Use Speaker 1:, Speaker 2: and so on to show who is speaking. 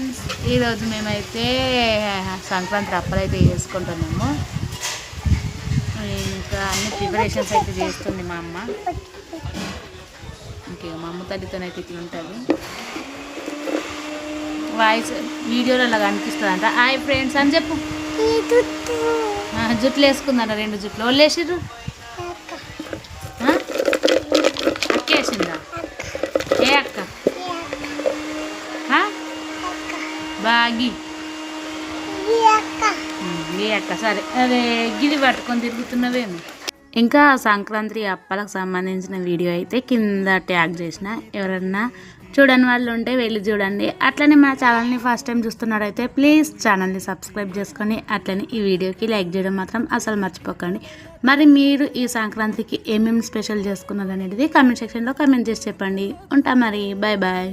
Speaker 1: Friends, ఈరోజు మేమైతే సంక్రాంతి అప్పలైతే చేసుకుంటున్నాము. ఇంకా అన్ని ప్రిపరేషన్స్ అయితే చేస్తుంది మా అమ్మ. ఇంకా మా అమ్మ తల్లితోనైతే ఇట్లా ఉంటుంది. వాయిస్ వీడియోలో అలా కనిపిస్తుందంట. హాయ్ ఫ్రెండ్స్ అని చెప్పు. జుట్లు వేసుకుందంట, 2 జుట్లు. వాళ్ళు వేసిర్రు అక్క వేసిందా? ఏ అక్క? బాగి ఏ అక్క? సరే, అదే గిరి పట్టుకొని తిరుగుతున్నవేమో. ఇంకా సంక్రాంతి అప్పలకు సంబంధించిన వీడియో అయితే కింద ట్యాగ్ చేసిన, ఎవరన్నా చూడని వాళ్ళు ఉంటే వెళ్ళి చూడండి. అట్లనే మన ఛానల్ని ఫస్ట్ టైం చూస్తున్నారైతే ప్లీజ్ ఛానల్ని సబ్స్క్రైబ్ చేసుకొని అట్లనే ఈ వీడియోకి లైక్ చేయడం మాత్రం అసలు మర్చిపోకండి. మరి మీరు ఈ సంక్రాంతికి ఏమేమి స్పెషల్ చేసుకున్నారు అనేది కామెంట్ సెక్షన్లో కామెంట్ చేసి చెప్పండి. ఉంటా మరి, బాయ్ బాయ్.